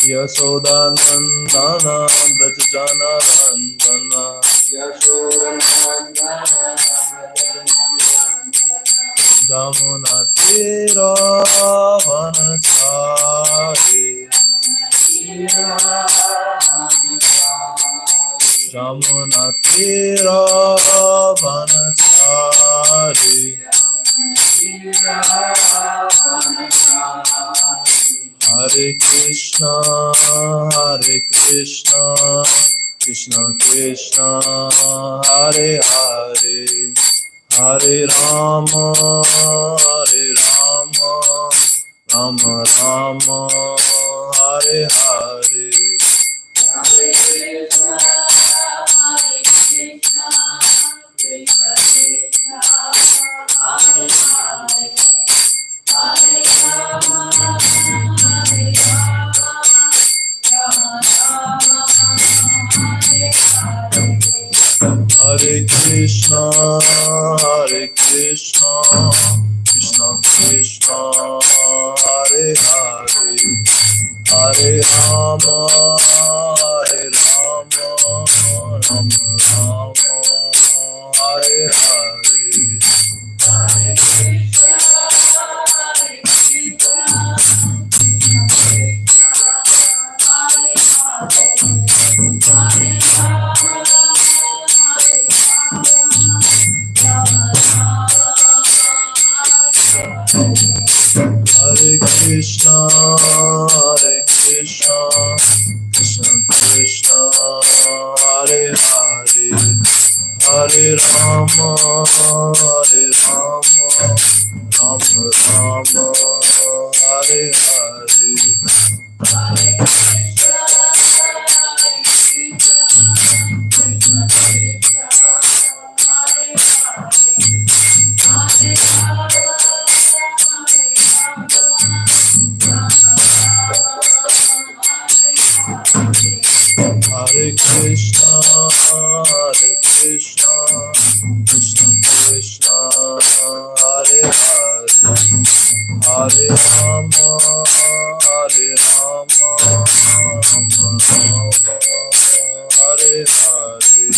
Yashodanandana Brajjanarandana Jamunatira Vanachari Jamunatira Vanachari Hare Krishna, Krishna Krishna, Hare Hare, Hare Rama, Rama Rama, Hare Hare. Hare Krishna, Krishna Krishna, Hare Hare, Hare Rama, Hare Krishna, Krishna Krishna, Hare Hare, Hare Rama, Rama Rama, Hare Hare. Hare Krishna, Hare Krishna, Krishna Krishna, Hare Hare, Hare Rama, Rama Rama, Hare Hare. Hare Krishna, Krishna Krishna, Hare Hare, Hare Rama, Rama Hare Hare.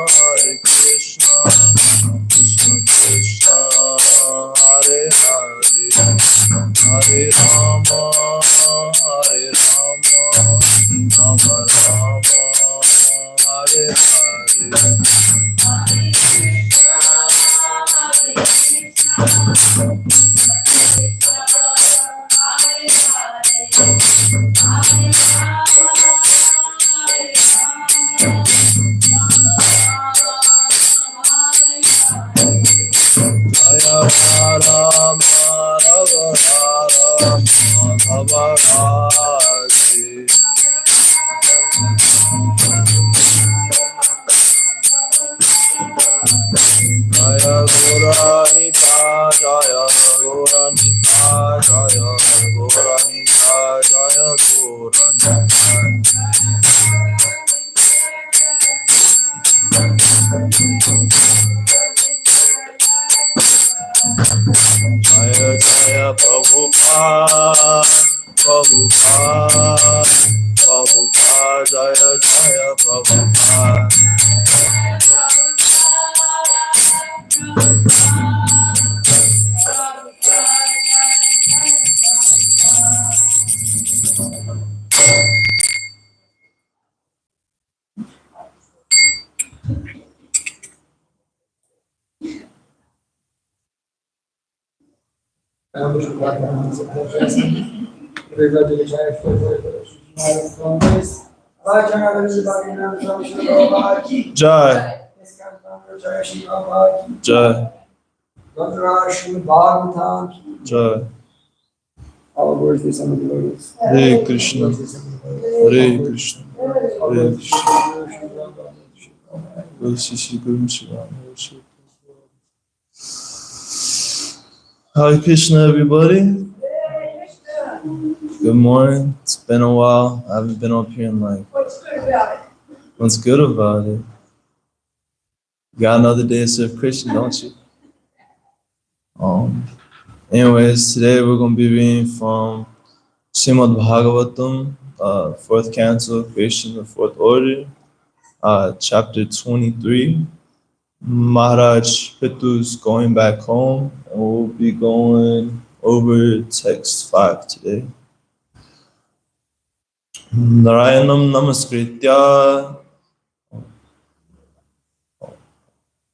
Hare Krishna, Krishna Krishna, Hare Hare, Hare Rama, Rama Rama, Hare Hare. Jaya Rama Madhava Rasi. Jaya Gauranita, Jaya Gauranita, Jaya Gauranita, Jaya Gauranita. Jaya Jaya Prabhupada, Prabhupada, Prabhupada, Jaya Jaya Prabhupada. Jai. Jai. Jai. All words they some of the words. Hare Krishna, Hare Krishna, Hare Krishna. Hare Hare Krishna, everybody. Good morning. It's been a while. I haven't been up here in like. What's good about it? What's good about it? You got another day to serve Krishna, don't you? Anyways, today we're going to be reading from Srimad Bhagavatam, fourth canto, Creation of Fourth Order, chapter 23. Maharaj Pitu's going back home, and we'll be going over text 5 today. Narayanam Namaskritya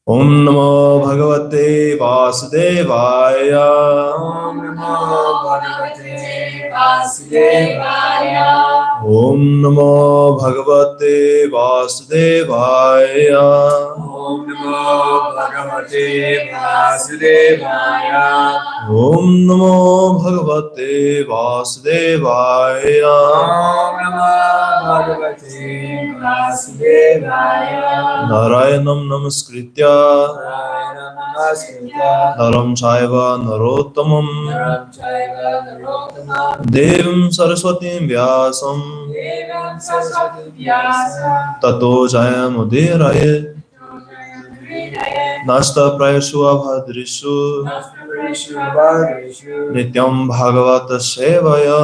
Om Namo Bhagavate Vasudevaya Om Namo Bhagavate Vasudevaya. Om Namo Bhagavate Vasudevaya Om Namo Bhagavate Vasudevaya. Om Namo Bhagavate Vasudevaya Om Namo Bhagavate Vasudevaya. Narayanam Namaskritya Narayana Namaskritya. Naram Chaiva Narottamam Naram Chaiva Narottamam. Devam Saraswatim Vyasam Devam Saraswati Vyasam. Tato Jayamudiraye Nasta Prayashu Abhadrishu Nastaparishu Bhadrishu. Nityam Bhagavata Sevaya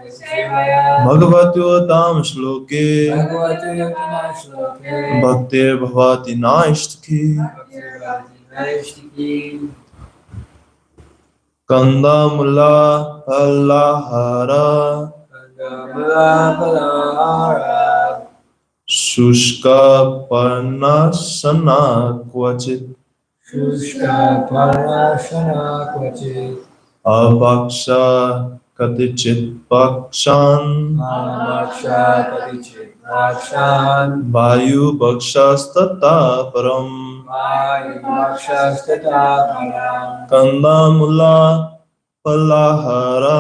Sevaya. Bhagavati Utam Shloke Bhagavati Yatana Shloke. Bhaktir Bhavati Naishtaki Bhakti Naishtiki. Kanda Mulla Allahara Kangamala Palahara. Shushka Parnasana Kvachit Shushka Parashana Kvachit. Abhaksha Katichit Bhakshan Amaksha Kadichit Rakshan. Vayu Bhakshastata Param Vayu Bhakshastata Param. Kanda Mulla Palahara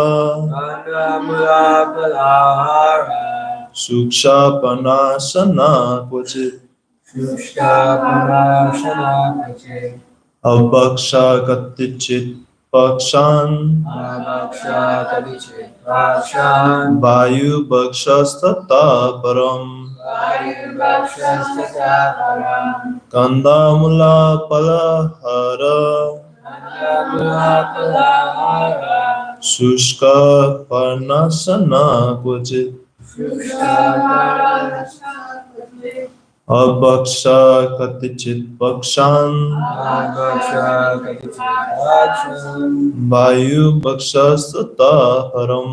Kangamala Palahara. Suksha Panasana Kvachit Shushka Parashana Kvachit. Abhaksha Katichit Bhakshan Amaksha Kadichit Rakshan. Vayu Bhakshastata Param Vayu Bhakshastata Param. Kanda Mulla Palahara Kangamala Palahara. Shushka Parnasana Kvachit Abhaksha Katichit Bhakshan Vayu Bhakshastata Param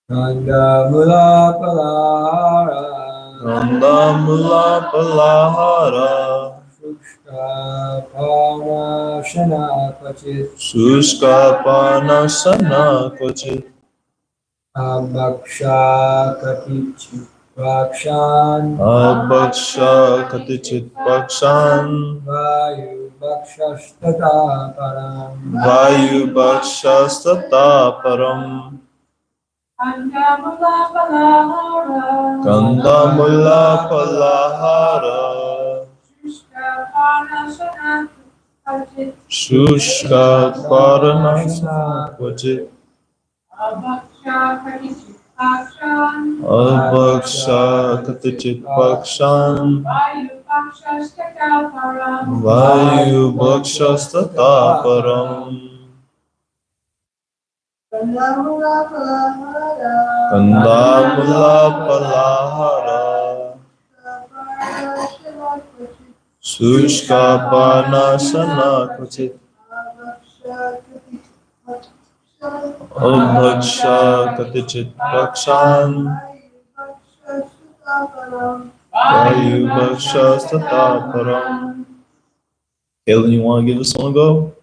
Kandamula Palahara. Kanda Mulla Palahara Parashana Kvachit. Shushka Parnasana Kvachit Abhaksha Katichit Rakshan. Abhaksha Katichit Bhakshan Vayu Bhakshastata Param. Vayu Bhakshastata Param Kangamala Palahara. Kanda Mulla Palahara Shushka Parnasana Kvachit Abhaksha Katichit Bhakshan Vayu Bhakshastata Param Kanda Mulla Palahara Shushka Parnasana Kvachit Abhaksha Katichit Bhakshan Vayu Bhakshastata Param. Kaylin, you want to give us one go?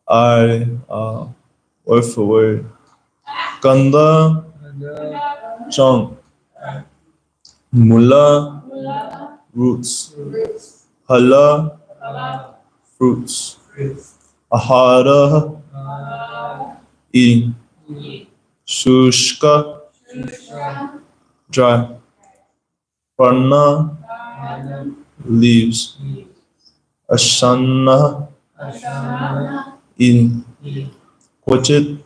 Alright, word for word. Kanda, Chunk, Mula, roots. Hala, fruits. Ahara, eating. Shushka, dry. Prana, leaves. Ashana, eating. Kvachit,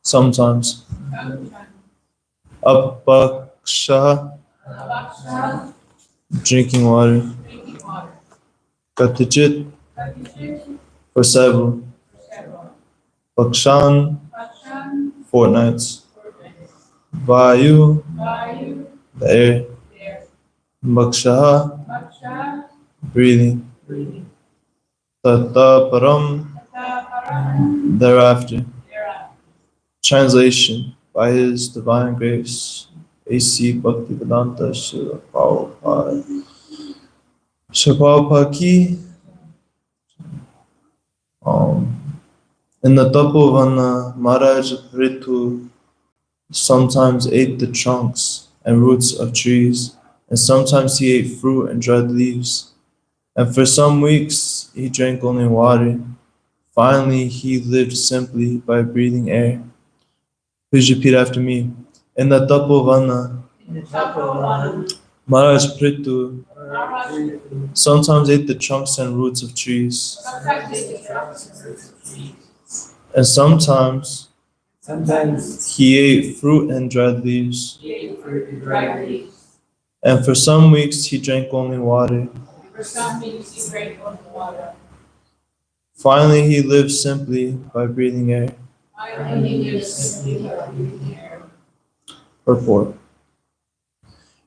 sometimes. Apaksha, drinking water. Katichit, for several. Pakshan, fortnights. Vayu, the air. Maksha, breathing. Tata param, thereafter. Translation by His Divine Grace, A.C. Bhaktivedanta Srila Prabhupada. Prabhupada in the Tapovana, Maharaj Ritu sometimes ate the trunks and roots of trees, and sometimes he ate fruit and dried leaves. And for some weeks, he drank only water. Finally, he lived simply by breathing air. Please repeat after me. In the Tapovana, Maharaj Prithu sometimes ate the trunks and roots of trees, and sometimes he ate fruit and dried leaves. And for some weeks, he drank only water. Finally, he lived simply by breathing air. Purport.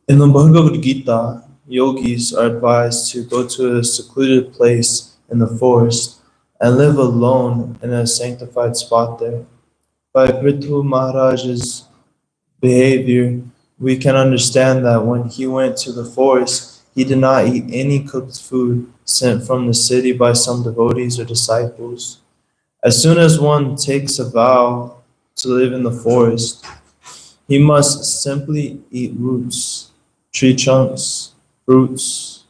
In the Bhagavad Gita, yogis are advised to go to a secluded place in the forest and live alone in a sanctified spot there. By Prithu Maharaj's behavior, we can understand that when he went to the forest, he did not eat any cooked food sent from the city by some devotees or disciples. As soon as one takes a vow to live in the forest, he must simply eat roots, tree trunks, fruits,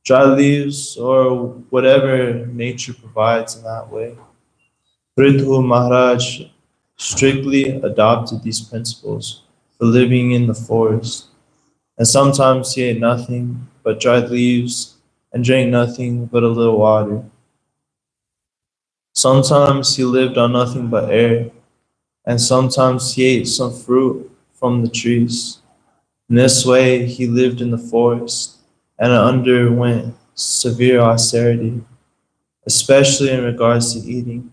dry leaves, or whatever nature provides in that way. Prithu Maharaj strictly adopted these principles for living in the forest, and sometimes he ate nothing but dried leaves and drank nothing but a little water. Sometimes he lived on nothing but air, and sometimes he ate some fruit from the trees. In this way, he lived in the forest and underwent severe austerity, especially in regards to eating.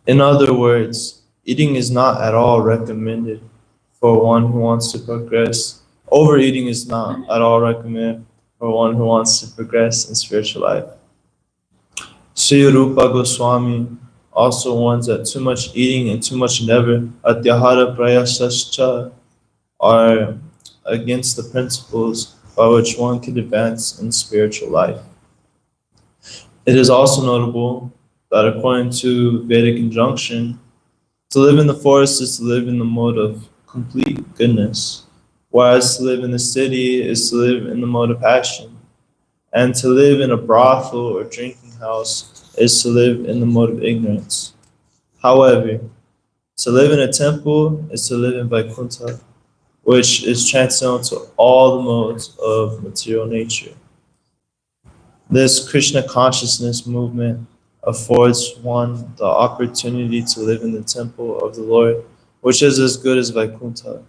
In other words, eating is not at all recommended for one who wants to progress. Overeating is not at all recommended for one who wants to progress in spiritual life. Sri Rupa Goswami also warns that too much eating and too much never, atyahara prayasascha, are against the principles by which one can advance in spiritual life. It is also notable that according to Vedic injunction, to live in the forest is to live in the mode of complete goodness, whereas to live in the city is to live in the mode of passion, and to live in a brothel or drinking house is to live in the mode of ignorance. However, to live in a temple is to live in Vaikuntha, which is transcendental to all the modes of material nature. This Krishna consciousness movement affords one the opportunity to live in the temple of the Lord, which is as good as Vaikuntha.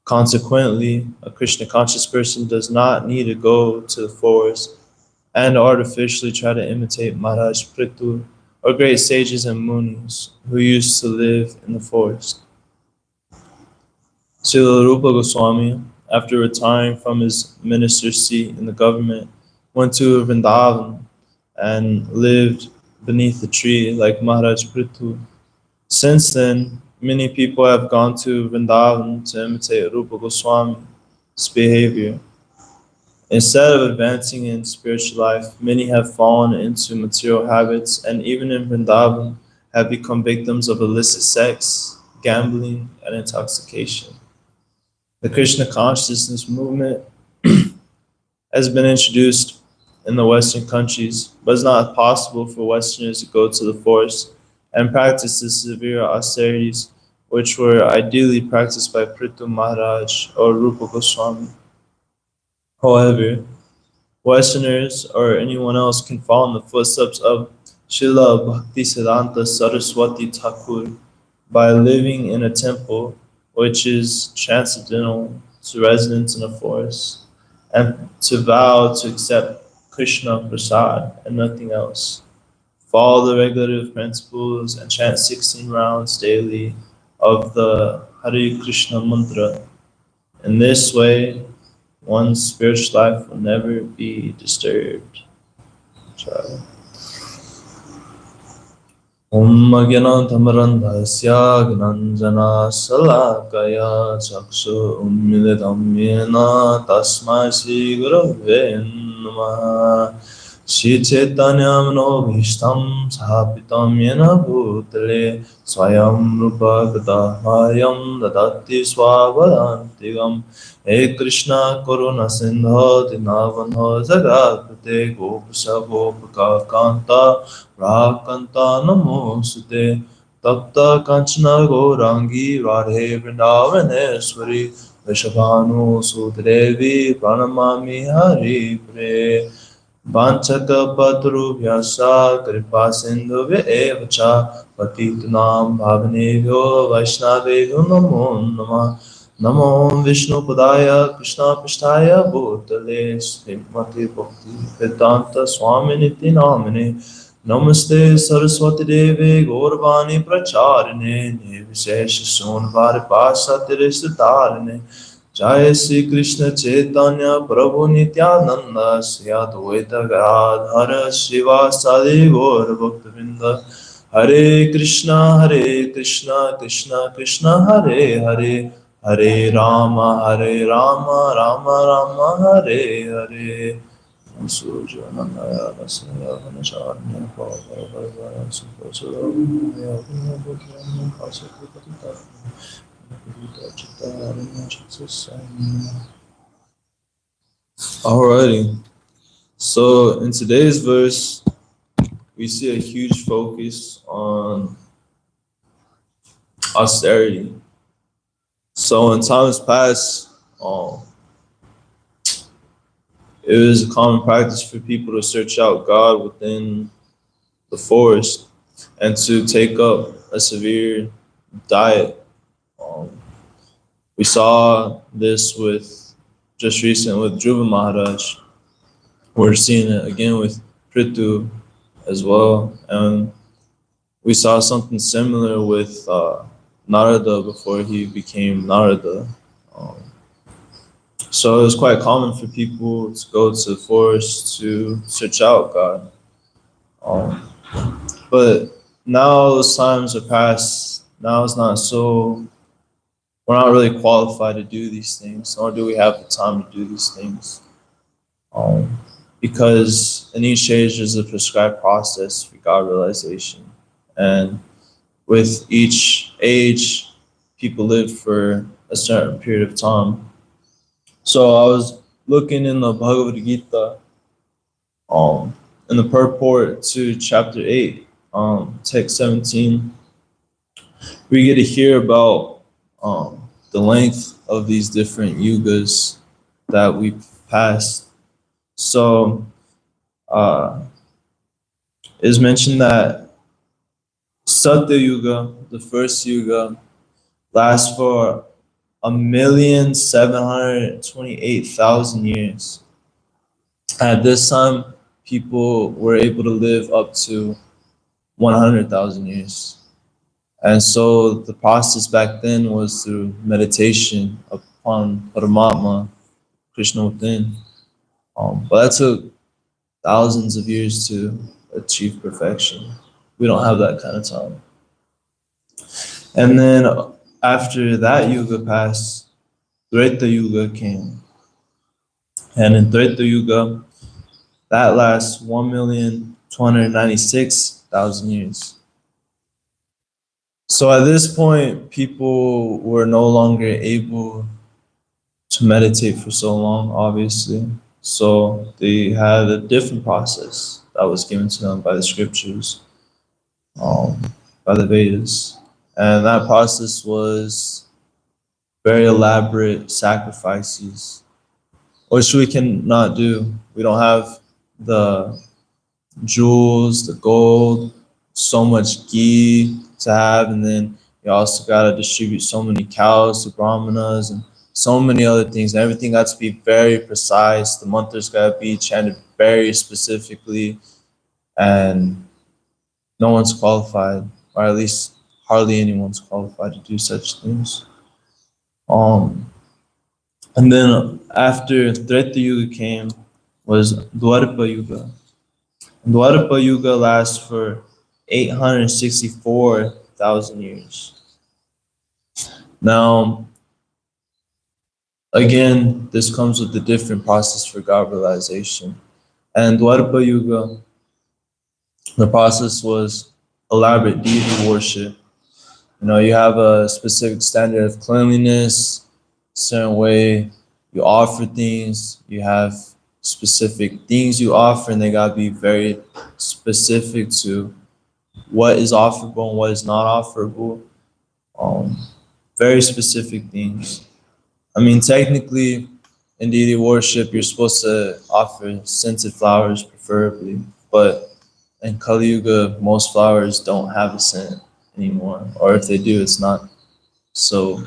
Consequently, a Krishna conscious person does not need to go to the forest and artificially try to imitate Maharaj Prithu or great sages and munis who used to live in the forest. Srila Rupa Goswami, after retiring from his minister's seat in the government, went to Vrindavan and lived beneath a tree like Maharaj Prithu. Since then, many people have gone to Vrindavan to imitate Rupa Goswami's behavior. Instead of advancing in spiritual life, many have fallen into material habits and even in Vrindavan have become victims of illicit sex, gambling, and intoxication. The Krishna consciousness movement has been introduced in the Western countries, but it's not possible for Westerners to go to the forest and practice the severe austerities which were ideally practiced by Prithu Maharaj or Rupa Goswami. However, Westerners or anyone else can follow in the footsteps of Srila Bhaktisiddhanta Saraswati Thakur by living in a temple which is transcendental to residence in a forest, and to vow to accept Krishna Prasad and nothing else. Follow the regulative principles and chant 16 rounds daily of the Hare Krishna mantra. In this way, one's spiritual life will never be disturbed. Try. Om Gyanantamarandhasya Gnanjana Salakaya Chakshu Ummilitam Yena Tasmai Shri Gurave Namaha Shri Chaitanya Manobhishtam Sthapitam Yena Bhutale Swayam Rupa Gatahayam Dadati Swavadantigam He Krishna Karuna Sindho Dinavandho Jagapate Gopasha Gopaka Kanta Rakanta Namosute Tapta Kanchana Gaurangi Radhe Vrindavaneshwari Vishabhanu Sudrevi Pranamami Hari Pre Vanchaka Patru Vyasa Kripa Sindhu Evacha Patitanam Bhavanebhyo Vaishnavebhyo Namo Namah Namo Vishnu Padaya Krishna Pishtaya Bhutale Srimati Bhakti Vedanta Swami Niti Namine Namaste Saraswati Devi Gauravani Pracharine Nirvisesha Sonvari Pasatiristarine Jai Sri Krishna Chaitanya Prabhu Nityananda Sri Advaita Gadadhara Shiva Sadi Gaur Bhaktavinda Hare Krishna Krishna Krishna Hare Hare Hare Rama Rama Rama Hare Hare Alrighty, so in today's verse, we see a huge focus on austerity. So in times past, it was a common practice for people to search out God within the forest and to take up a severe diet. We saw this with just recent with Dhruva Maharaj. We're seeing it again with Prithu as well. And we saw something similar with Narada before he became Narada. So it was quite common for people to go to the forest to search out God. But now those times are past. Now it's not so, we're not really qualified to do these things, nor do we have the time to do these things. Because in each stage there's a prescribed process for God realization. And with each age, people live for a certain period of time. So I was looking in the Bhagavad Gita, in the purport to chapter 8, text 17, we get to hear about the length of these different yugas that we passed. So it's mentioned that Satya Yuga, the first yuga, lasts for 1,728,000 years. At this time, people were able to live up to 100,000 years. And so the process back then was through meditation upon Paramatma, Krishna within. But that took thousands of years to achieve perfection. We don't have that kind of time. And then after that yuga passed, Treta Yuga came. And in Treta Yuga, that lasts 1,296,000 years. So at this point, people were no longer able to meditate for so long, obviously. So they had a different process that was given to them by the scriptures, by the Vedas. And that process was very elaborate sacrifices, which we cannot do. We don't have the jewels, the gold, so much ghee to have, and then you also gotta distribute so many cows to brahmanas and so many other things. Everything got to be very precise. The mantras gotta be chanted very specifically, and no one's qualified, or at least hardly anyone's qualified to do such things. And then after Treta Yuga came was Dwapara Yuga. Dwapara Yuga lasts for 864,000 years. Now, again, this comes with a different process for God realization. And Dwapara Yuga, the process was elaborate deity worship. You know, you have a specific standard of cleanliness, certain way you offer things, you have specific things you offer, and they gotta be very specific to what is offerable and what is not offerable. Very specific things. I mean, technically, in deity worship, you're supposed to offer scented flowers, preferably, but in Kali Yuga, most flowers don't have a scent anymore, or if they do, it's not so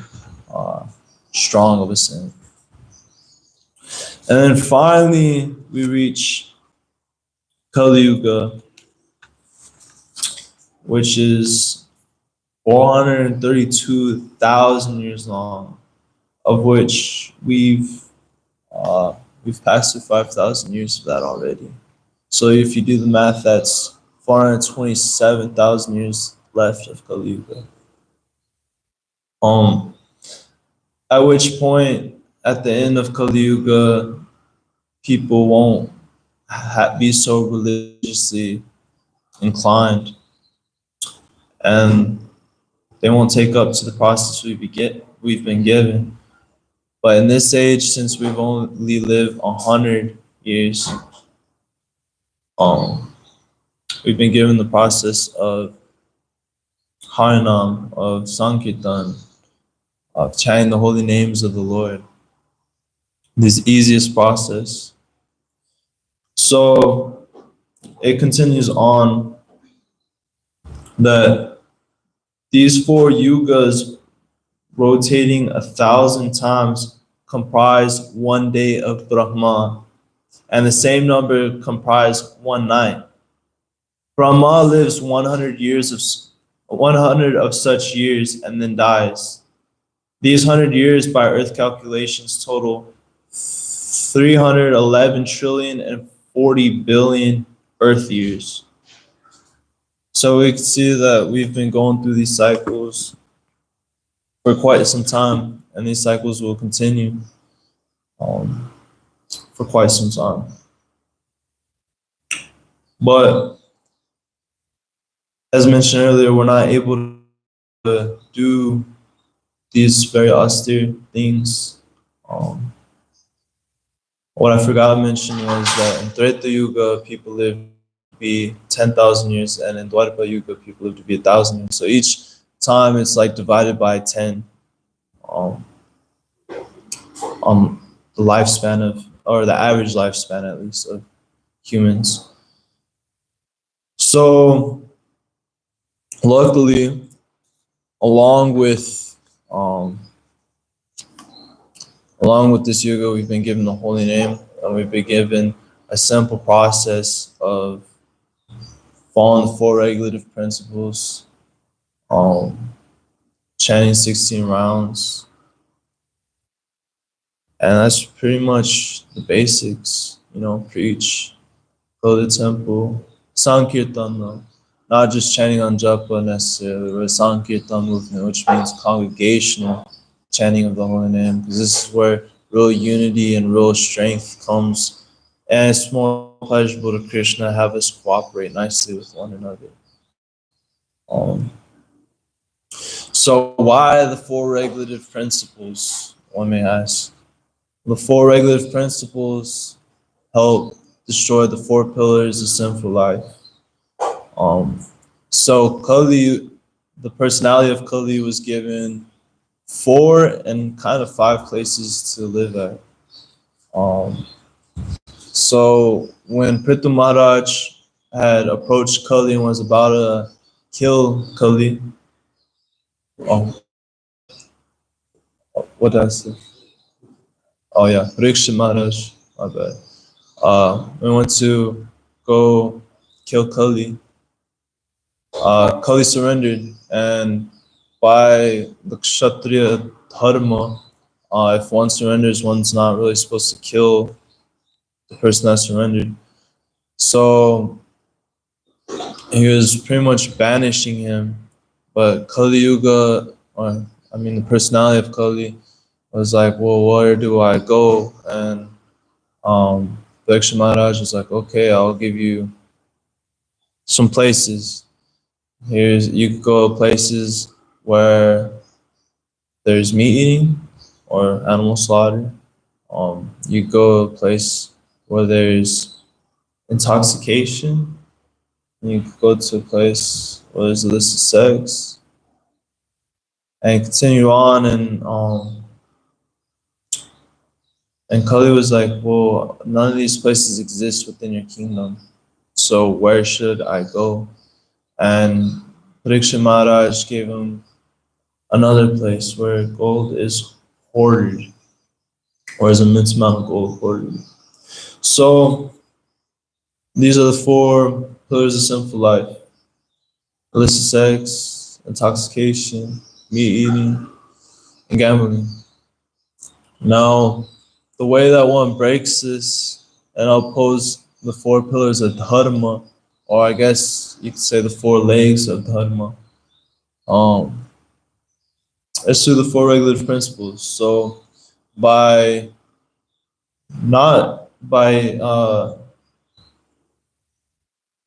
strong of a scent. And then finally, we reach Kali Yuga, which is 432,000 years long, of which we've passed through 5,000 years of that already. So if you do the math, that's 427,000 years left of Kali Yuga. At which point, at the end of Kali Yuga, people won't be so religiously inclined, and they won't take up to the process we've been given. But in this age, since we've only lived 100 years, we've been given the process of Harinam, of Sankirtan, of chanting the holy names of the Lord. This easiest process. So it continues on that these 4 yugas rotating 1,000 times comprise 1 day of Brahma, and the same number comprise 1 night. Brahma lives 100 of such years and then dies. These 100 years by earth calculations total 311 trillion and 40 billion earth years. So we can see that we've been going through these cycles for quite some time, and these cycles will continue for quite some time. But as mentioned earlier, we're not able to do these very austere things. What I forgot to mention was that in Treta Yuga, people live to be 10,000 years, and in Dwapara Yuga, people live to be 1,000 years. So each time it's like divided by 10. The lifespan of, or the average lifespan at least, of humans. So luckily, along with this yoga, we've been given the holy name, and we've been given a simple process of following the 4 regulative principles, chanting 16 rounds, and that's pretty much the basics. You know, preach, go to the temple, Sankirtan though, not just chanting on japa necessarily, but Sankirtan movement, which means congregational chanting of the holy name, because this is where real unity and real strength comes, and it's more pleasurable to Krishna have us cooperate nicely with one another. So why the 4 regulative principles, one may ask? The 4 regulative principles help destroy the 4 pillars of sinful life. So the personality of Kali was given 4 and kind of 5 places to live at. So when Prithu Maharaj had approached Kali and was about to kill Kali, what did I say? Oh yeah, Riksha Maharaj, my bad. We went to go kill Kali. Kali surrendered, and by the Kshatriya Dharma, if one surrenders, one's not really supposed to kill the person that surrendered. So he was pretty much banishing him. But Kali Yuga, the personality of Kali was like, well, where do I go? And Daksha Maharaj was like, okay, I'll give you some places. You could go places where there's meat eating or animal slaughter. You go a place where there's intoxication. You could go to a place where there's illicit sex, and continue on. And Kali was like, well, none of these places exist within your kingdom, so where should I go? And Pariksha Maharaj gave him another place where gold is hoarded, or is a immense amount of gold hoarded. So these are the 4 pillars of sinful life: illicit sex, intoxication, meat eating, and gambling. Now, the way that one breaks this and upholds the 4 pillars of dharma, or I guess you could say the 4 legs of dharma, is through the 4 regulative principles. So by not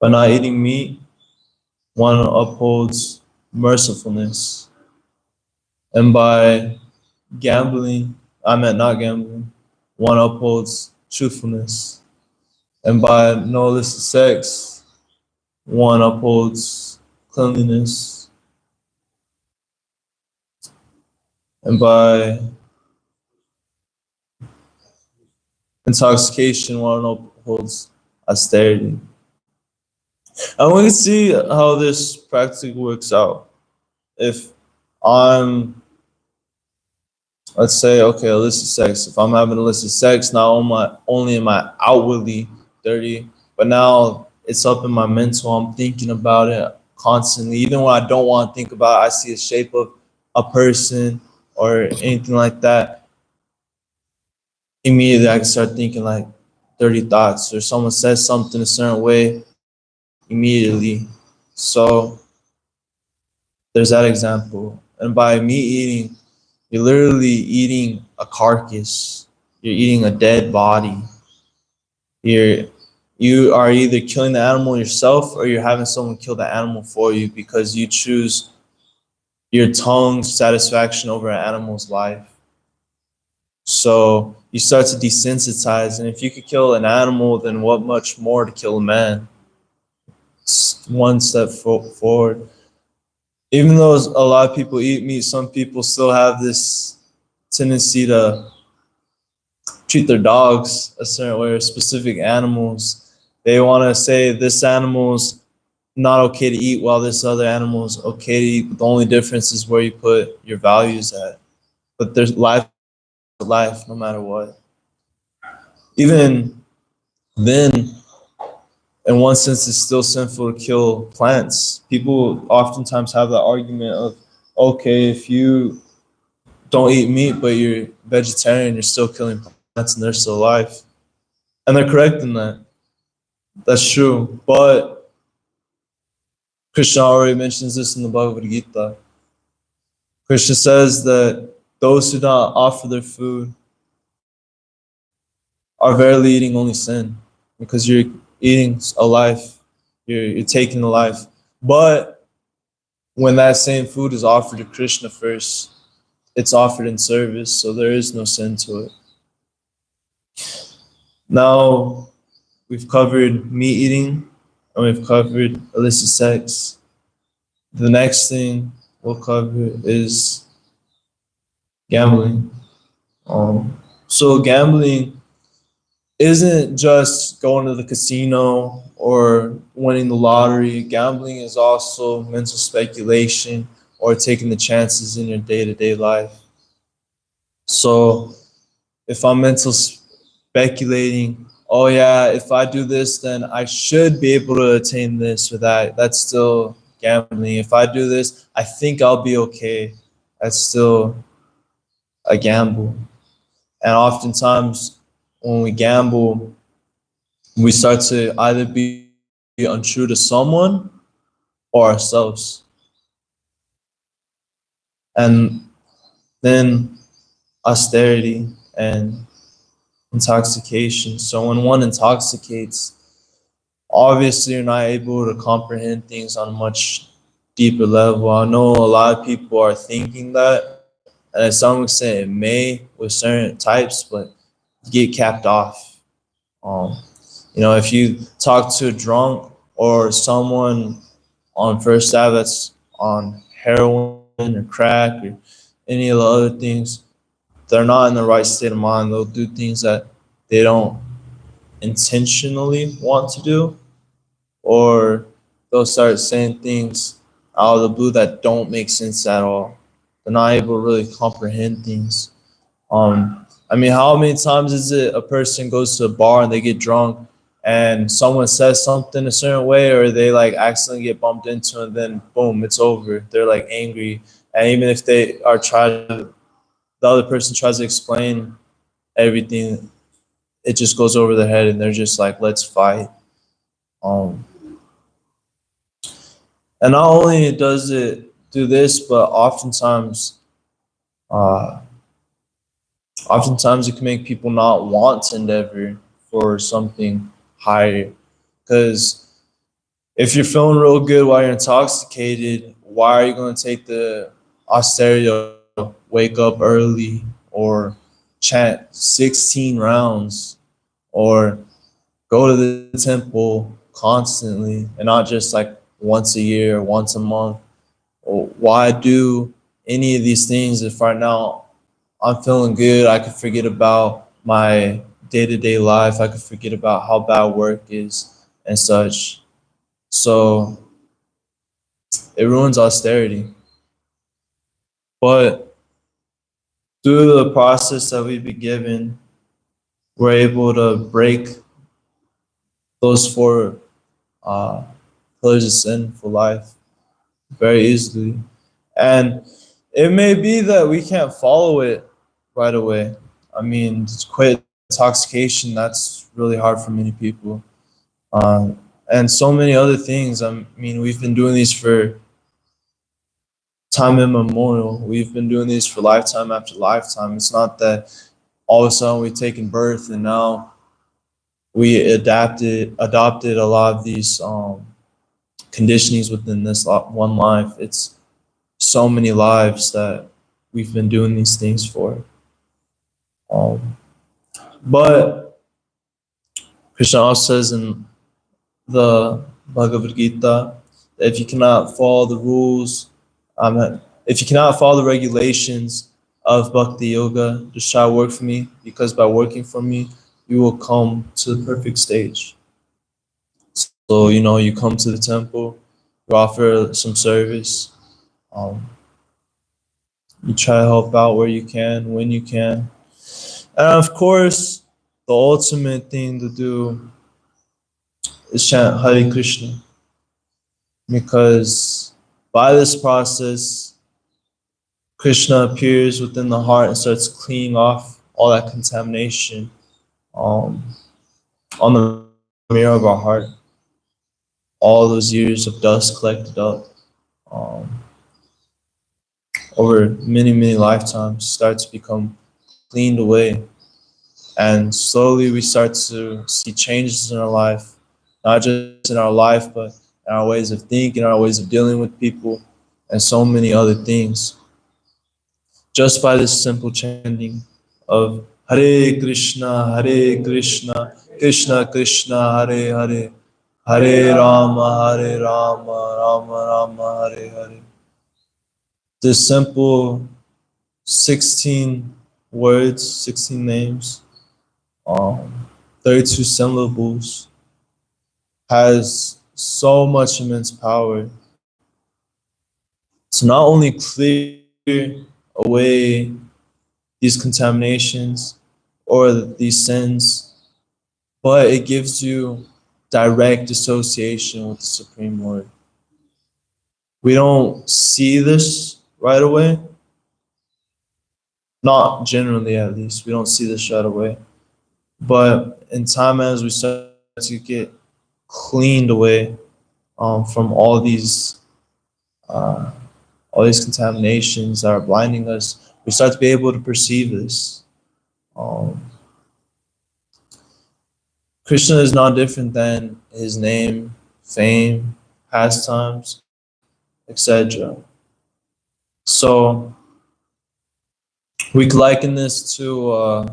eating meat, one upholds mercifulness, and by not gambling, one upholds truthfulness, and by no illicit sex, one upholds cleanliness, and by intoxication, one upholds austerity. And we can see how this practically works out. If I'm, let's say, okay, illicit sex. If I'm having illicit sex, not only am I outwardly dirty, but now it's up in my mental. I'm thinking about it constantly. Even when I don't want to think about it, I see a shape of a person or anything like that. Immediately, I can start thinking like dirty thoughts, or someone says something a certain way, immediately. So there's that example. And by meat eating, you're literally eating a carcass. You're eating a dead body. You are either killing the animal yourself, or you're having someone kill the animal for you, because you choose your tongue's satisfaction over an animal's life. So you start to desensitize, and if you could kill an animal, then what much more to kill a man? It's one step forward. Even though a lot of people eat meat, some people still have this tendency to treat their dogs a certain way, or specific animals. They want to say this animal's not okay to eat, while this other animal's okay to eat. But the only difference is where you put your values at. But there's life, no matter what. Even then, in one sense, it's still sinful to kill plants. People oftentimes have the argument of, okay, if you don't eat meat, but you're vegetarian, you're still killing plants and they're still alive. And they're correct in that. That's true. But Krishna already mentions this in the Bhagavad Gita. Krishna says that those who do not offer their food are verily eating only sin, because you're eating a life, you're taking a life. But when that same food is offered to Krishna first, it's offered in service, so there is no sin to it. Now, we've covered meat eating, and we've covered illicit sex. The next thing we'll cover is gambling. So gambling isn't just going to the casino or winning the lottery. Gambling is also mental speculation or taking the chances in your day-to-day life. So if I'm mental speculating, oh yeah, if I do this, then I should be able to attain this or that. That's still gambling. If I do this, I think I'll be okay. That's still a gamble. And oftentimes when we gamble, we start to either be untrue to someone or ourselves. And then austerity and intoxication. So when one intoxicates, obviously you're not able to comprehend things on a much deeper level. I know a lot of people are thinking that, and to some extent it may with certain types, but you get capped off. If you talk to a drunk or someone on First Ave that's on heroin or crack or any of the other things, they're not in the right state of mind. They'll do things that they don't intentionally want to do, or they'll start saying things out of the blue that don't make sense at all. They're not able to really comprehend things. How many times is it a person goes to a bar and they get drunk and someone says something a certain way, or they like accidentally get bumped into, and then boom, it's over. They're like angry. And even if they are the other person tries to explain everything, it just goes over their head and they're just like, let's fight. And not only does it do this, but oftentimes it can make people not want to endeavor for something higher. Because if you're feeling real good while you're intoxicated, why are you going to take the austerity to wake up early or chant 16 rounds or go to the temple constantly and not just like once a year or once a month? Or why do any of these things if right now I'm feeling good, I could forget about my day-to-day life, I could forget about how bad work is and such. So it ruins austerity. But through the process that we've been given, we're able to break those four pillars of sin for life very easily. And it may be that we can't follow it right away. To quit intoxication, that's really hard for many people. And so many other things. We've been doing these for time immemorial. We've been doing these for lifetime after lifetime. It's not that all of a sudden we've taken birth and now we adopted a lot of these conditionings within this one life. It's so many lives that we've been doing these things for. But Krishna also says in the Bhagavad Gita that if you cannot follow the rules, if you cannot follow the regulations of Bhakti Yoga, just try to work for me, because by working for me, you will come to the perfect stage. So, you come to the temple, you offer some service, you try to help out where you can, when you can. And of course, the ultimate thing to do is chant Hare Krishna. Because by this process, Krishna appears within the heart and starts cleaning off all that contamination on the mirror of our heart. All those years of dust collected up over many, many lifetimes start to become cleaned away. And slowly we start to see changes in our life, not just in our life, but in our ways of thinking, our ways of dealing with people, and so many other things. Just by this simple chanting of Hare Krishna, Krishna Krishna, Hare Hare, Hare Rama, Rama Rama, Hare Hare. this simple 16 words, 16 names, 32 syllables, has so much immense power to not only clear away these contaminations or these sins, but it gives you direct association with the Supreme Lord. We don't see this right away. Not generally, at least. We don't see this right away. But in time, as we start to get cleaned away from all these contaminations that are blinding us, we start to be able to perceive this. Krishna is not different than his name, fame, pastimes, etc. So we can liken this to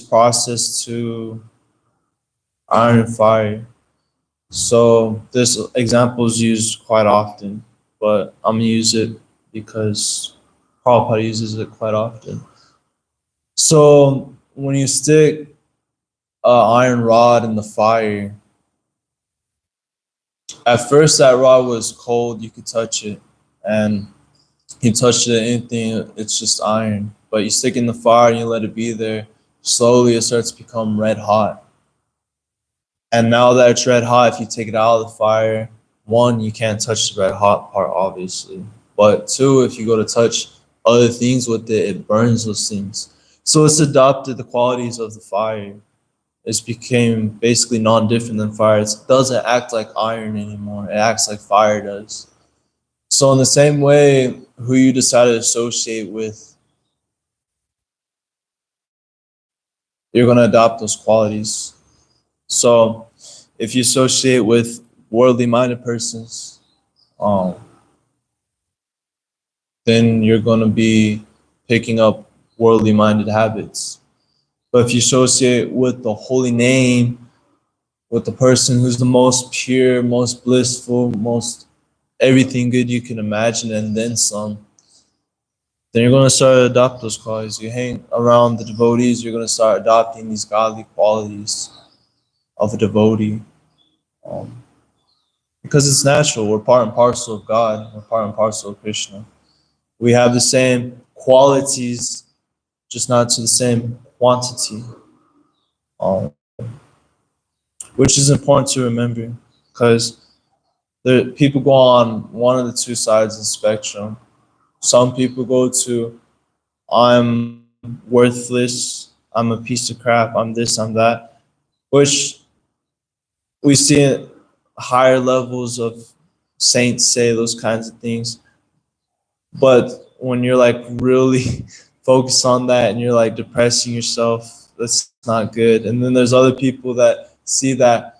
process to iron and fire. So this example is used quite often, but I'm gonna use it because Prabhupada uses it quite often. So when you stick an iron rod in the fire, at first that rod was cold, you could touch it, and you touch it, anything, it's just iron. But you stick it in the fire and you let it be there, slowly it starts to become red hot. And now that it's red hot, if you take it out of the fire, one, you can't touch the red hot part, obviously. But two, if you go to touch other things with it, it burns those things. So it's adopted the qualities of the fire. It's became basically non-different than fire. It doesn't act like iron anymore. It acts like fire does. So in the same way, who you decide to associate with, you're going to adopt those qualities. So if you associate with worldly minded persons, then you're going to be picking up worldly minded habits. But if you associate with the holy name, with the person who's the most pure, most blissful, most everything good you can imagine, and then some, then you're going to start to adopt those qualities. You hang around the devotees, you're going to start adopting these godly qualities of a devotee. Because it's natural. We're part and parcel of God. We're part and parcel of Krishna. We have the same qualities, just not to the same quantity. Which is important to remember, because people go on one of the two sides of the spectrum. Some people go to, I'm worthless, I'm a piece of crap, I'm this, I'm that, which we see at higher levels of saints say those kinds of things. But when you're like really focused on that and you're like depressing yourself, that's not good. And then there's other people that see that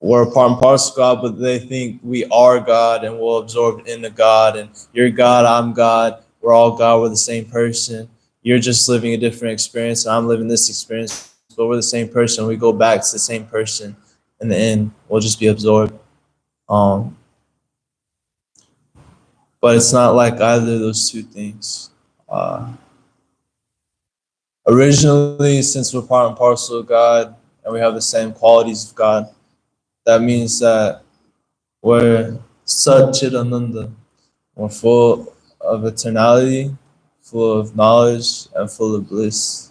we're a part and parcel of God, but they think we are God and we're absorbed into God, and you're God, I'm God, we're all God, we're the same person. You're just living a different experience, and I'm living this experience, but we're the same person. We go back to the same person. In the end, we'll just be absorbed. But it's not like either of those two things. Originally, since we're part and parcel of God and we have the same qualities of God, that means that we're Satchitananda. We're full of eternality, full of knowledge, and full of bliss.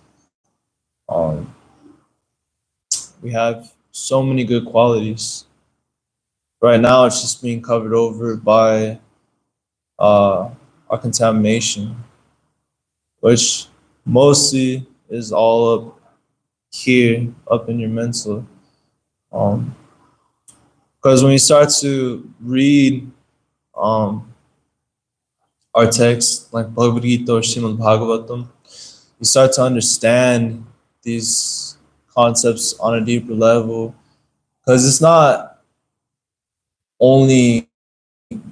We have so many good qualities. Right now, it's just being covered over by our contamination, which mostly is all up here, up in your mental. Because when you start to read our texts, like Bhagavad Gita or Srimad Bhagavatam, you start to understand these concepts on a deeper level. Because it's not only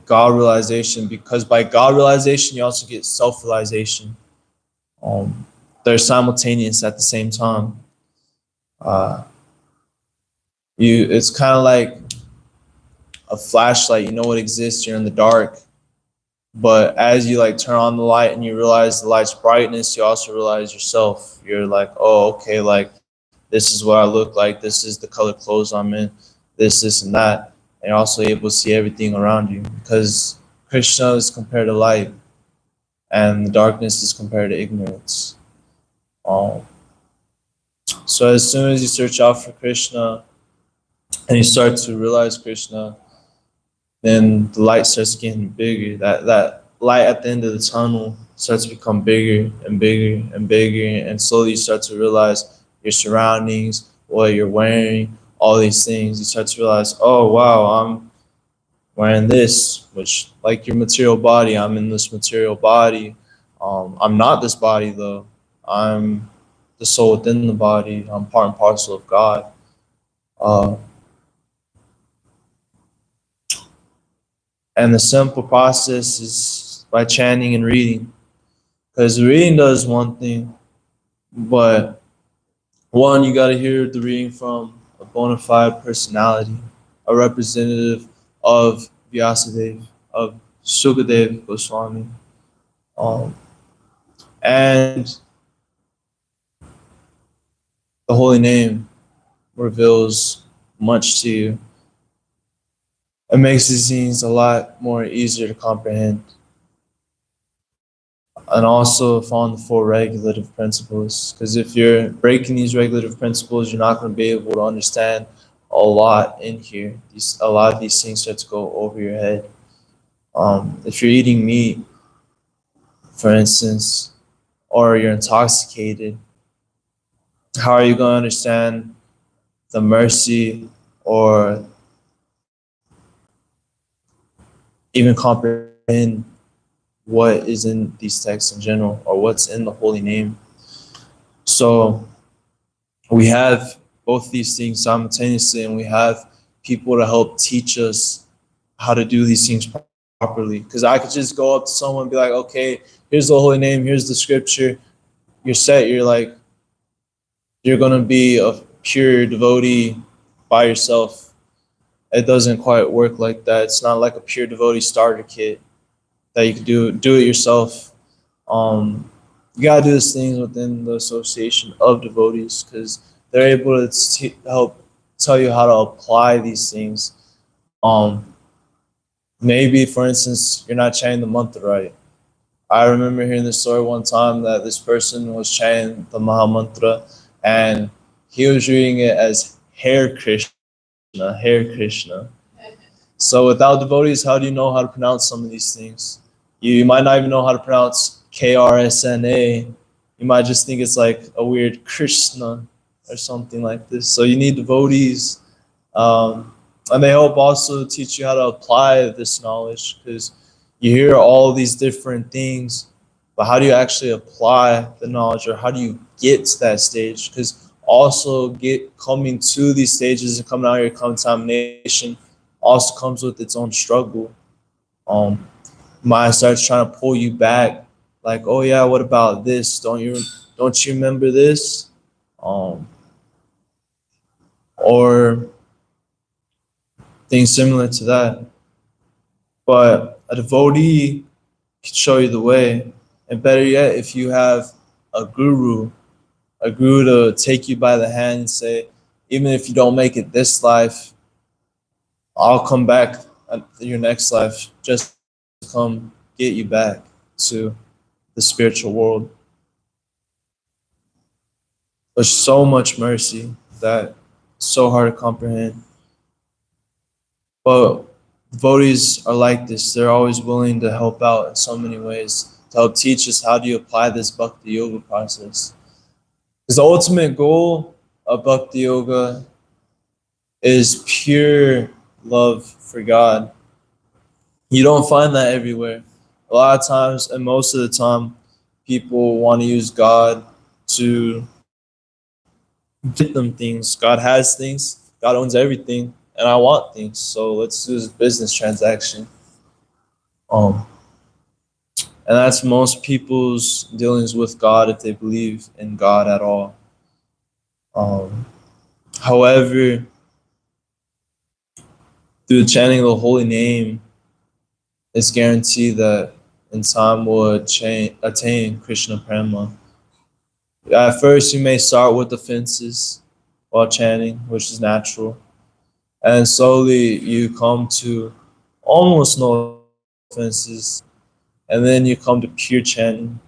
God realization, because by God realization, you also get self-realization. They're simultaneous at the same time. It's kind of like a flashlight. You know it exists. You're in the dark. But as you like turn on the light and you realize the light's brightness, you also realize yourself. You're like, oh, okay, like this is what I look like. This is the color clothes I'm in. This, and that. And you're also able to see everything around you because Krishna is compared to light and the darkness is compared to ignorance. So as soon as you search out for Krishna and you start to realize Krishna, then the light starts getting bigger. That light at the end of the tunnel starts to become bigger and bigger and bigger, and slowly you start to realize your surroundings, what you're wearing, all these things. You start to realize, oh wow, I'm wearing this, which like your material body, I'm in this material body. I'm not this body though. I'm the soul within the body. I'm part and parcel of God. And the simple process is by chanting and reading. Because reading does one thing, but one, you got to hear the reading from a bona fide personality, a representative of Vyasadeva, of Sukadeva Goswami. And the holy name reveals much to you. It makes these things a lot more easier to comprehend. And also following the four regulative principles. Because if you're breaking these regulative principles, you're not going to be able to understand a lot in here. A lot of these things start to go over your head. If you're eating meat, for instance, or you're intoxicated, how are you going to understand the mercy or even comprehend what is in these texts in general or what's in the holy name? So we have both these things simultaneously, and we have people to help teach us how to do these things properly. Because I could just go up to someone and be like, okay, here's the holy name, here's the scripture, you're set. You're like, you're going to be a pure devotee by yourself. It doesn't quite work like that. It's not like a pure devotee starter kit that you can do it yourself. You gotta do these things within the association of devotees because they're able to help tell you how to apply these things. Maybe, for instance, you're not chanting the mantra right. I remember hearing this story one time that this person was chanting the Maha Mantra and he was reading it as Hare Krishna, Hare Krishna. So without devotees, how do you know how to pronounce some of these things? You might not even know how to pronounce KRSNA. You might just think it's like a weird Krishna or something like this. So you need devotees. And they help also teach you how to apply this knowledge because you hear all these different things, but how do you actually apply the knowledge or how do you get to that stage? Because also coming to these stages and coming out of your contamination also comes with its own struggle. Mind starts trying to pull you back, like, oh yeah, what about this? Don't you remember this? Or things similar to that. But a devotee can show you the way. And better yet, if you have a guru to take you by the hand and say, even if you don't make it this life, I'll come back at your next life just to come get you back to the spiritual world. There's so much mercy that it's so hard to comprehend. But devotees are like this. They're always willing to help out in so many ways to help teach us how do you apply this bhakti yoga process. Because the ultimate goal of bhakti yoga is pure love for God. You don't find that everywhere. A lot of times, and most of the time, people want to use God to get them things. God has things. God owns everything. And I want things. So let's do this business transaction. And that's most people's dealings with God if they believe in God at all. However, through chanting the holy name, it's guaranteed that in time we'll attain Krishna Prema. At first, you may start with offenses while chanting, which is natural. And slowly you come to almost no offenses. And then you come to pure chanting.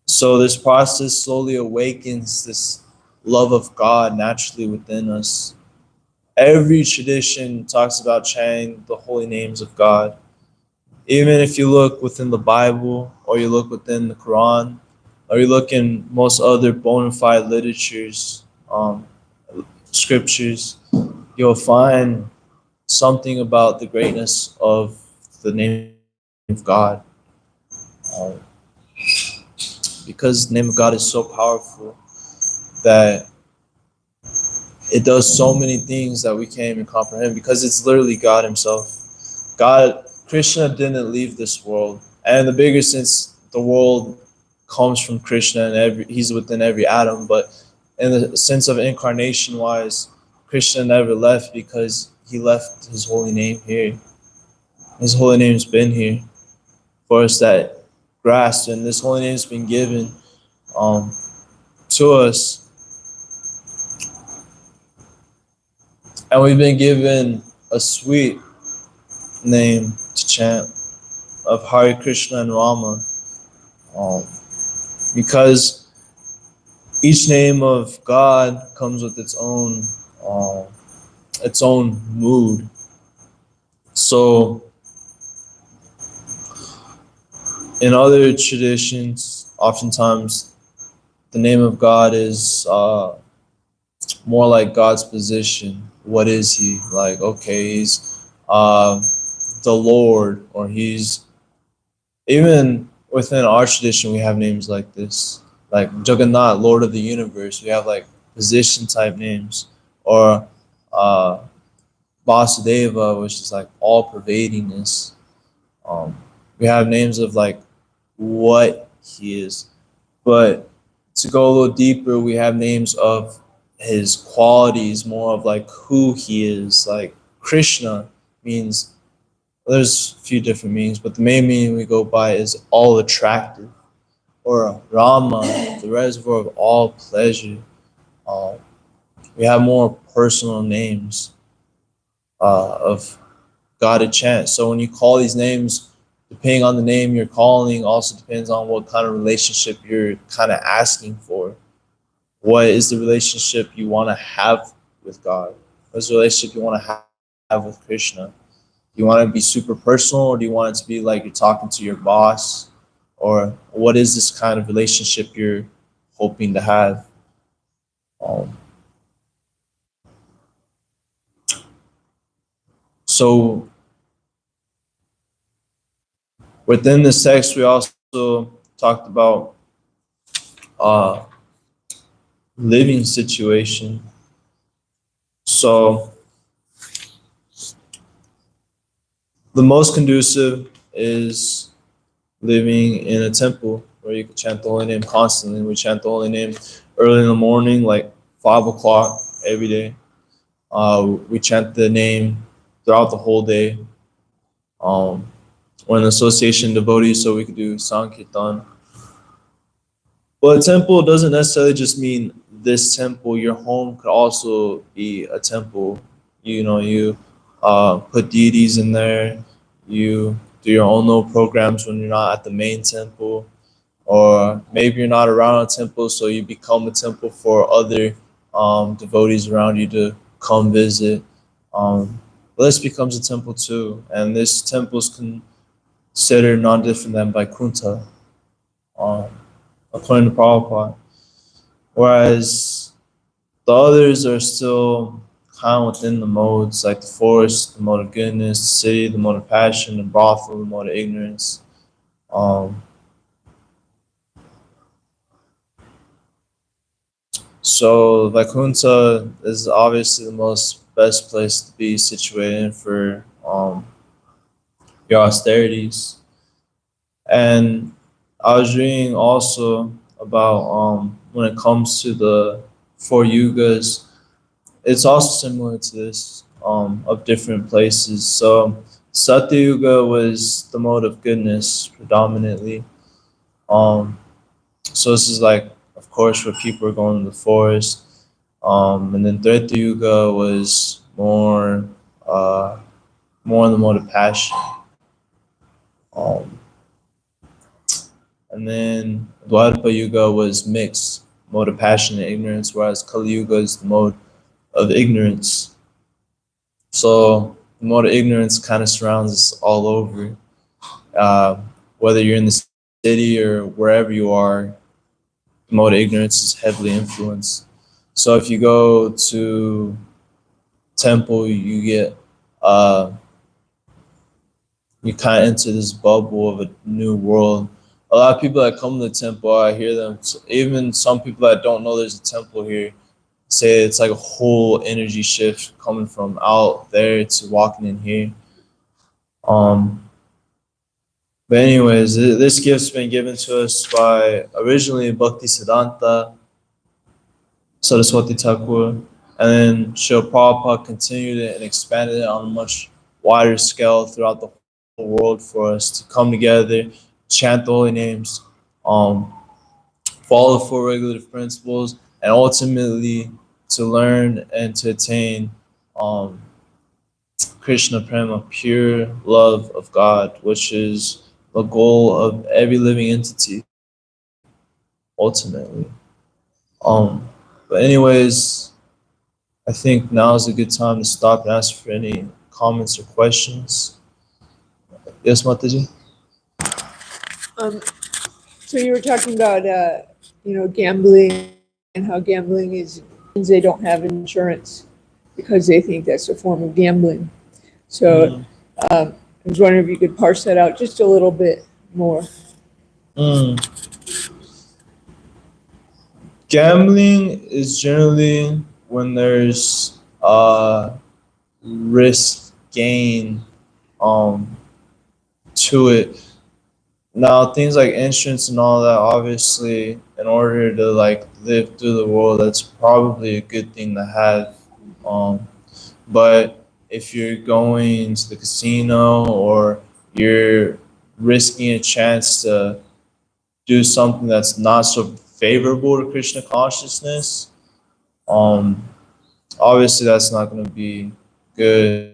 So this process slowly awakens this love of God naturally within us. Every tradition talks about chanting the holy names of God. Even if you look within the Bible, or you look within the Quran, or you look in most other bona fide literatures, scriptures, you'll find something about the greatness of the name of God. Um, because the name of God is so powerful that it does so many things that we can't even comprehend, because it's literally God himself. God, Krishna didn't leave this world. And in the bigger sense, the world comes from Krishna and he's within every atom. But in the sense of incarnation wise, Krishna never left, because he left his holy name here. His holy name's been here for us that grasp, and this holy name's been given to us. And we've been given a sweet name to chant of Hare Krishna and Rama, because each name of God comes with its own mood. So in other traditions, oftentimes the name of God is more like God's position. What is he? Like, okay, he's the Lord, or he's, even within our tradition, we have names like this, like Jagannath, Lord of the Universe. We have like position type names, or Vasudeva, which is like all pervadingness. We have names of like what he is, but to go a little deeper, we have names of his qualities, more of like who he is. Like Krishna means, there's a few different meanings, but the main meaning we go by is all attractive, or Rama, the reservoir of all pleasure. We have more personal names of God to chant. So when you call these names, depending on the name you're calling, also depends on what kind of relationship you're kind of asking for. What is the relationship you want to have with God? What's the relationship you want to have with Krishna? Do you want to be super personal, or do you want it to be like you're talking to your boss? Or what is this kind of relationship you're hoping to have? So within this text, we also talked about living situation. So the most conducive is living in a temple where you can chant the holy name constantly. We chant the holy name early in the morning, like 5 o'clock every day. We chant the name throughout the whole day. We're an association devotees, so we could do Sankirtan. But a temple doesn't necessarily just mean this temple. Your home could also be a temple. You know, you put deities in there. You do your own little programs when you're not at the main temple. Or maybe you're not around a temple, so you become a temple for other devotees around you to come visit. This becomes a temple too. And this temple is considered not different than Vaikuntha, according to Prabhupada. Whereas the others are still kind of within the modes, like the forest, the mode of goodness, the city, the mode of passion, the brothel, the mode of ignorance. So Vaikuntha is obviously the best place to be situated for your austerities. And I was reading also about when it comes to the 4 yugas, it's also similar to this. of different places. So Satyuga was the mode of goodness predominantly. So this is like, of course, where people are going to the forest. And then Treta Yuga was more in the mode of passion. Um, and then Dwapara Yuga was mixed, mode of passion and ignorance, whereas Kali Yuga is the mode of ignorance. So the mode of ignorance kind of surrounds us all over. Whether you're in the city or wherever you are, the mode of ignorance is heavily influenced. So if you go to temple, you get you kind of enter this bubble of a new world. A lot of people that come to the temple, I hear them, even some people that don't know there's a temple here, say it's like a whole energy shift coming from out there to walking in here. But anyways, this gift's been given to us by originally Bhakti Siddhanta Saraswati Thakur, and then Srila Prabhupada continued it and expanded it on a much wider scale throughout the whole world for us to come together, chant the holy names, follow the four regulative principles, and ultimately to learn and to attain Krishna Prema, pure love of God, which is the goal of every living entity, ultimately. But anyways, I think now is a good time to stop and ask for any comments or questions. Yes, Mataji? So you were talking about, gambling and how gambling is, they don't have insurance because they think that's a form of gambling. So I was wondering if you could parse that out just a little bit more. Gambling is generally when there's risk gain to it. Now things like insurance and all that, obviously, in order to like live through the world, that's probably a good thing to have. But if you're going to the casino or you're risking a chance to do something that's not so favorable to Krishna consciousness, obviously that's not going to be good.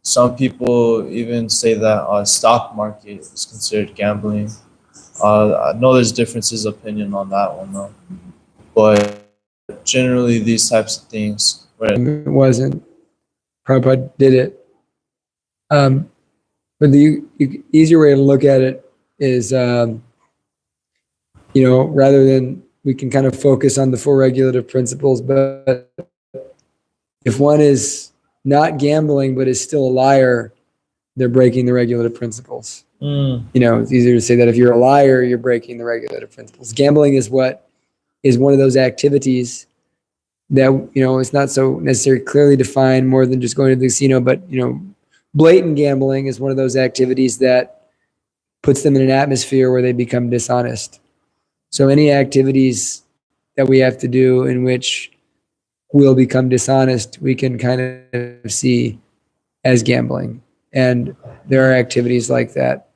Some people even say that stock market is considered gambling. I know there's differences of opinion on that one though, but generally these types of things. It wasn't. Prabhupada did it. But the easier way to look at it is, rather than we can kind of focus on the four regulative principles, but if one is not gambling but is still a liar, they're breaking the regulative principles. It's easier to say that if you're a liar, you're breaking the regulative principles. Gambling is one of those activities that, it's not so necessarily clearly defined more than just going to the casino, but, blatant gambling is one of those activities that puts them in an atmosphere where they become dishonest. So any activities that we have to do in which we'll become dishonest, we can kind of see as gambling. And there are activities like that,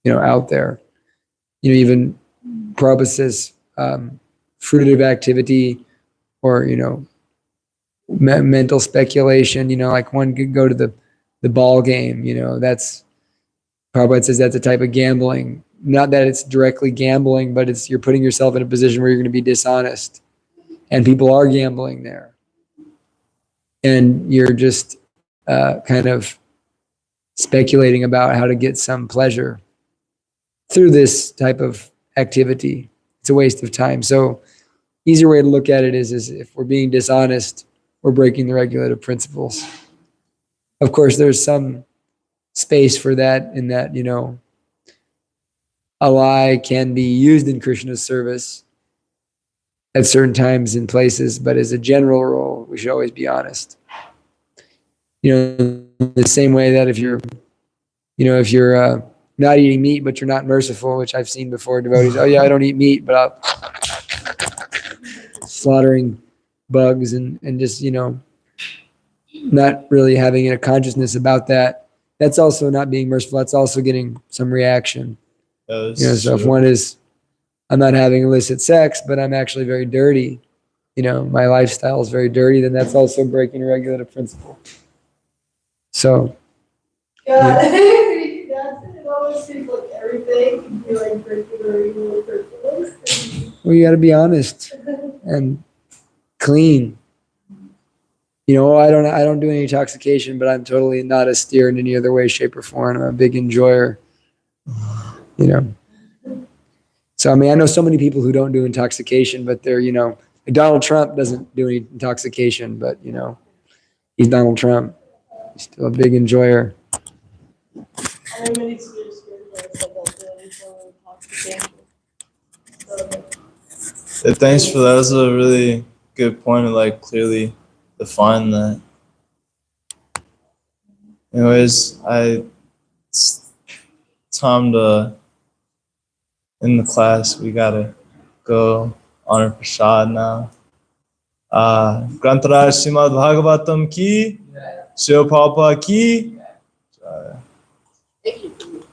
out there. Even Prabhupada says fruitive activity or, mental speculation, like one could go to the ball game, that's, Prabhupada says that's a type of gambling. Not that it's directly gambling, but you're putting yourself in a position where you're going to be dishonest. And people are gambling there. And you're just kind of speculating about how to get some pleasure through this type of activity. It's a waste of time. So easier way to look at it is if we're being dishonest, we're breaking the regulative principles. Of course, there's some space for that in that, a lie can be used in Krishna's service at certain times and places, but as a general rule, we should always be honest. The same way that if you're not eating meat, but you're not merciful, which I've seen before, devotees, oh yeah, I don't eat meat, but I'm slaughtering bugs and just, not really having a consciousness about that, that's also not being merciful. That's also getting some reaction. So if one is, I'm not having illicit sex, but I'm actually very dirty, my lifestyle is very dirty, then that's also breaking a regulative principle. So, God, it always seems like everything, you're like breaking the regular principles. well, you got to be honest and clean. I don't do any intoxication, but I'm totally not a steer in any other way, shape, or form. I'm a big enjoyer. So I know so many people who don't do intoxication, but they're like Donald Trump doesn't do any intoxication, but he's Donald Trump. He's still a big enjoyer. I know many spiritual said don't do any form of intoxication. Thanks for that. That was a really good point to clearly define that. Anyways, it's time to in the class. We gotta go honor Prasad now. Grantaraj Srimad Bhagavatam ki, Srila Prabhupada ki. Thank you.